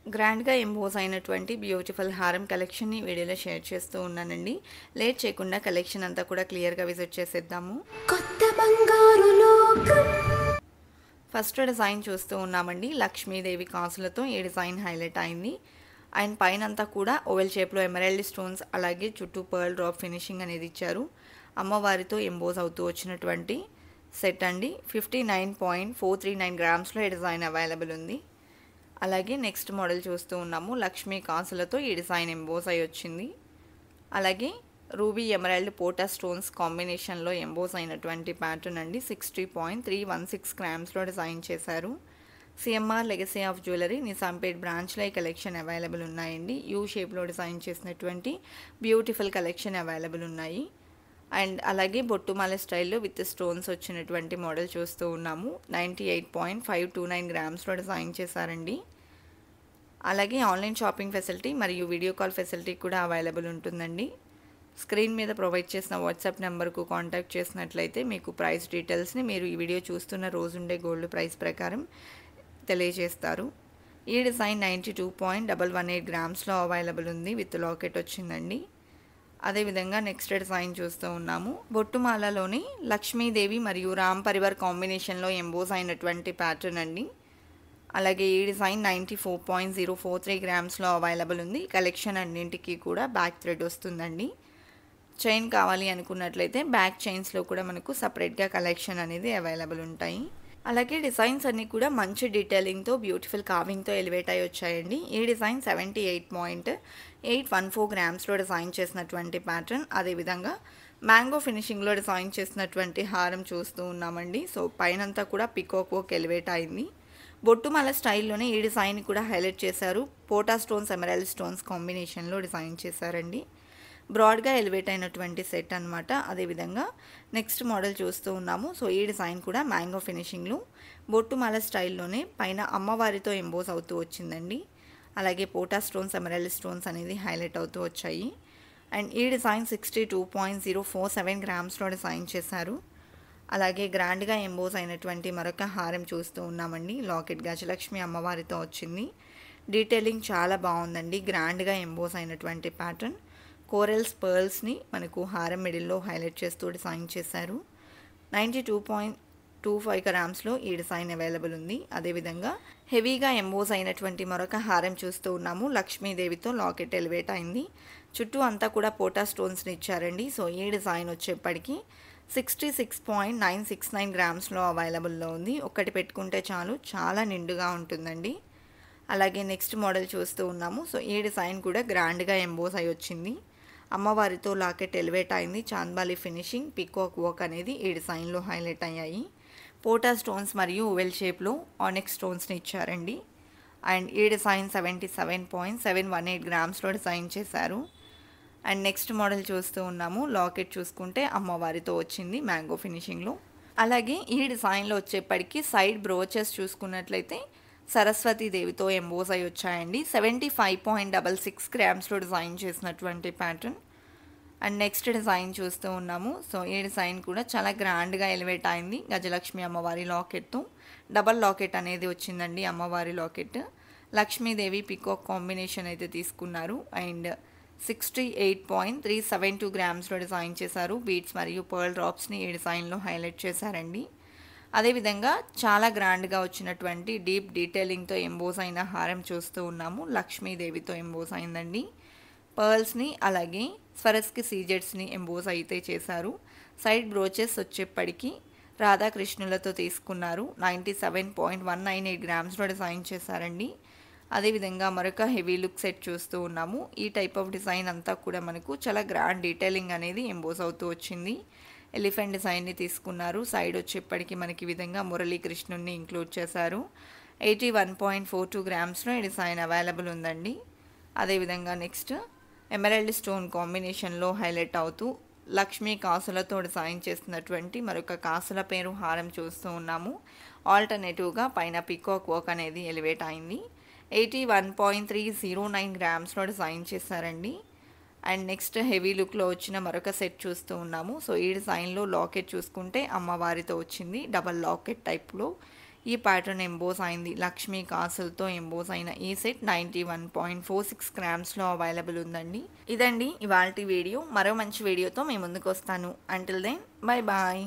గ్రాండ్‌గా ఎంబోస్ అయినటువంటి బ్యూటిఫుల్ హారం కలెక్షన్‌ని వీడియోలో షేర్ చేస్తూ ఉన్నానండి. లేట్ చేయకుండా కలెక్షన్ అంతా కూడా క్లియర్‌గా విజిట్ చేసేద్దాము. కొత్త బంగారు లోకం. ఫస్ట్ డిజైన్ చూస్తూ ఉన్నామండి. లక్ష్మీదేవి కాసులతో ఈ డిజైన్ హైలైట్ అయింది. అండ్ పైనంతా కూడా ఓవెల్ షేప్‌లో ఎమరాల్డ్ స్టోన్స్ అలాగే చుట్టూ పర్ల్ డ్రాప్ ఫినిషింగ్ అనేది ఇచ్చారు. అమ్మవారితో ఎంబోస్ అవుతూ వచ్చినటువంటి సెట్ అండి. 59.439 గ్రామ్స్‌లో ఈ డిజైన్ అవైలబుల్ ఉంది. అలాగే నెక్స్ట్ మోడల్ చూస్తూ ఉన్నాము. లక్ష్మీ కాసులతో ఈ డిజైన్ ఎంబోస్ అయి వచ్చింది. అలాగే రూబీ ఎమరాల్డ్ పోటా స్టోన్స్ కాంబినేషన్లో ఎంబోస్ అయినటువంటి ప్యాటర్న్ అండి. 60.316 గ్రామ్స్లో డిజైన్ చేశారు. CMR legacy of jewellery Nizampet బ్రాంచ్లో ఈ కలెక్షన్ అవైలబుల్ ఉన్నాయండి. యూ షేప్లో డిజైన్ చేసినటువంటి బ్యూటిఫుల్ కలెక్షన్ అవైలబుల్ ఉన్నాయి. అండ్ అలాగే బొట్టుమాల స్టైల్లో విత్ స్టోన్స్ వచ్చినటువంటి మోడల్ చూస్తూ ఉన్నాము. 98.529 గ్రామ్స్లో డిజైన్ చేశారండి. అలాగే ఆన్లైన్ షాపింగ్ ఫెసిలిటీ మరియు వీడియో కాల్ ఫెసిలిటీ కూడా అవైలబుల్ ఉంటుందండి. స్క్రీన్ మీద ప్రొవైడ్ చేసిన వాట్సాప్ నెంబర్కు కాంటాక్ట్ చేసినట్లయితే మీకు ప్రైస్ డీటెయిల్స్ని మీరు ఈ వీడియో చూస్తున్న రోజుండే గోల్డ్ ప్రైస్ ప్రకారం తెలియజేస్తారు. ఈ డిజైన్ 92.118 గ్రామ్స్లో అవైలబుల్ ఉంది. విత్ లాకెట్ వచ్చిందండి. అదేవిధంగా నెక్స్ట్ డిజైన్ చూస్తూ ఉన్నాము. బొట్టుమాలలోని లక్ష్మీదేవి మరియు రామ్ పరివార్ కాంబినేషన్లో ఎంబోస్ అయినటువంటి ప్యాటర్న్ అండి. అలాగే ఈ డిజైన్ 94.043 గ్రామ్స్లో అవైలబుల్ ఉంది. కలెక్షన్ అన్నింటికి కూడా బ్యాక్ థ్రెడ్ వస్తుందండి. చైన్ కావాలి అనుకున్నట్లయితే బ్యాక్ చైన్స్లో కూడా మనకు సపరేట్గా కలెక్షన్ అనేది అవైలబుల్ ఉంటాయి. అలాగే డిజైన్స్ అన్నీ కూడా మంచి డీటెయిలింగ్తో బ్యూటిఫుల్ కార్వింగ్తో ఎలివేట్ అయి వచ్చాయండి. ఈ డిజైన్ 78.814 గ్రామ్స్లో డిజైన్ చేసినటువంటి ప్యాటర్న్. అదేవిధంగా మ్యాంగో ఫినిషింగ్లో డిజైన్ చేసినటువంటి హారం చూస్తూ ఉన్నామండి. సో పైనంతా కూడా పికాక్ వర్క్ ఎలివేట్ అయింది. బొట్టుమాల స్టైల్లోనే ఈ డిజైన్ కూడా హైలైట్ చేశారు. పోటా స్టోన్స్ ఎమరాల్డ్ స్టోన్స్ కాంబినేషన్లో డిజైన్ చేశారండి. బ్రాడ్గా ఎలివేట్ అయినటువంటి సెట్ అనమాట. అదేవిధంగా నెక్స్ట్ మోడల్ చూస్తూ ఉన్నాము. సో ఈ డిజైన్ కూడా మ్యాంగో ఫినిషింగ్లో బొట్టుమాల స్టైల్లోనే పైన అమ్మవారితో ఎంబోస్ అవుతూ వచ్చిందండి. అలాగే పోటా స్టోన్స్ ఎమరాల్డ్ స్టోన్స్ అనేది హైలైట్ అవుతూ వచ్చాయి. అండ్ ఈ డిజైన్ 62.047 గ్రామ్స్లో డిజైన్ చేశారు. అలాగే గ్రాండ్గా ఎంబోస్ అయినటువంటి మరొక హారం చూస్తూ ఉన్నామండి. లాకెట్ గజలక్ష్మి అమ్మవారితో వచ్చింది. డీటెయిలింగ్ చాలా బాగుందండి. గ్రాండ్గా ఎంబోస్ అయినటువంటి ప్యాటర్న్. కోరల్స్ పర్ల్స్ని మనకు హారం మిడిల్లో హైలైట్ చేస్తూ డిజైన్ చేశారు. 92.25 గ్రామ్స్లో ఈ డిజైన్ అవైలబుల్ ఉంది. అదేవిధంగా హెవీగా ఎంబోస్ అయినటువంటి మరొక హారం చూస్తూ ఉన్నాము. లక్ష్మీదేవితో లాకెట్ ఎలివేట్ అయింది. చుట్టూ అంతా కూడా పోటా స్టోన్స్ని ఇచ్చారండి. సో ఈ డిజైన్ వచ్చేప్పటికి 66.969 గ్రామ్స్లో అవైలబుల్లో ఉంది. ఒకటి పెట్టుకుంటే చాలు, చాలా నిండుగా ఉంటుందండి. అలాగే నెక్స్ట్ మోడల్ చూస్తూ ఉన్నాము. సో ఈ డిజైన్ కూడా గ్రాండ్గా ఎంబోస్ అయి వచ్చింది. అమ్మవారితో లాకెట్ ఎలివేట్ అయింది. చాంద్బాలి ఫినిషింగ్ పికాక్ వర్క్ అనేది ఈ డిజైన్లో హైలైట్ అయ్యాయి. పోటా స్టోన్స్ మరియు ఓవెల్ షేప్లో ఆనెక్స్ స్టోన్స్ని ఇచ్చారండి. అండ్ ఈ డిజైన్ 77.718 గ్రామ్స్లో డిజైన్ చేశారు. అండ్ నెక్స్ట్ మోడల్ చూస్తూ ఉన్నాము. లాకెట్ చూసుకుంటే అమ్మవారితో వచ్చింది మ్యాంగో ఫినిషింగ్లో. అలాగే ఈ డిజైన్లో వచ్చేప్పటికి సైడ్ బ్రోచెస్ చూసుకున్నట్లయితే సరస్వతీదేవితో ఎంబోస్ అయి వచ్చాయండి. 75.66 గ్రామ్స్లో డిజైన్ చేసినటువంటి ప్యాటర్న్. అండ్ నెక్స్ట్ డిజైన్ చూస్తూ ఉన్నాము. సో ఈ డిజైన్ కూడా చాలా గ్రాండ్గా ఎలివేట్ అయింది. గజలక్ష్మి అమ్మవారి లాకెట్తో డబల్ లాకెట్ అనేది వచ్చిందండి. అమ్మవారి లాకెట్ లక్ష్మీదేవి పికాక్ కాంబినేషన్ అయితే తీసుకున్నారు. అండ్ 68.372 గ్రామ్స్లో డిజైన్ చేశారు. బీడ్స్ మరియు పర్ల్ డ్రాప్స్ని ఈ డిజైన్లో హైలైట్ చేశారండి. అదేవిధంగా చాలా గ్రాండ్గా వచ్చినటువంటి డీప్ డీటెయిలింగ్తో ఎంబోస్ అయిన హారం చూస్తూ ఉన్నాము. లక్ష్మీదేవితో ఎంబోస్ అయిందండి. పర్ల్స్ని అలాగే స్వరస్కి సీజెడ్స్ని ఎంబోస్ అయితే చేశారు. సైడ్ బ్రోచెస్ వచ్చేప్పటికి రాధాకృష్ణులతో తీసుకున్నారు. 97.198 గ్రామ్స్లో డిజైన్ చేశారండి. అదేవిధంగా మరొక హెవీ లుక్ సెట్ చూస్తూ ఉన్నాము. ఈ టైప్ ఆఫ్ డిజైన్ అంతా కూడా మనకు చాలా గ్రాండ్ డీటెయిలింగ్ అనేది ఎంబోస్ అవుతూ వచ్చింది. ఎలిఫెంట్ డిజైన్ని తీసుకున్నారు. సైడ్ వచ్చేప్పటికి మనకి విధంగా మురళీకృష్ణుని ఇంక్లూడ్ చేశారు. 81.42 గ్రామ్స్లో ఈ డిజైన్ అవైలబుల్ ఉందండి. అదేవిధంగా నెక్స్ట్ ఎమరాల్డ్ స్టోన్ కాంబినేషన్లో హైలైట్ అవుతూ లక్ష్మీ కాసులతో డిజైన్ చేస్తున్నటువంటి మరొక కాసుల పేరు హారం చూస్తూ ఉన్నాము. ఆల్టర్నేటివ్గా పైన పికాక్ వర్క్ అనేది ఎలివేట్ అయింది. 81.309 గ్రామ్స్లో డిజైన్ చేశారండి. అండ్ నెక్స్ట్ హెవీ లుక్లో వచ్చిన మరొక సెట్ చూస్తూ ఉన్నాము. సో ఈ డిజైన్లో లాకెట్ చూసుకుంటే అమ్మవారితో వచ్చింది. డబల్ లాకెట్ టైప్లో ఈ ప్యాటర్న్ ఎంబోస్ అయింది. లక్ష్మీ కాసులతో ఎంబోస్ అయిన ఈ సెట్ 91.46 గ్రామ్స్లో అవైలబుల్ ఉందండి. ఇదండి ఇవాల్టి వీడియో. మరో మంచి వీడియోతో మీ ముందుకు వస్తాను. Until then bye bye.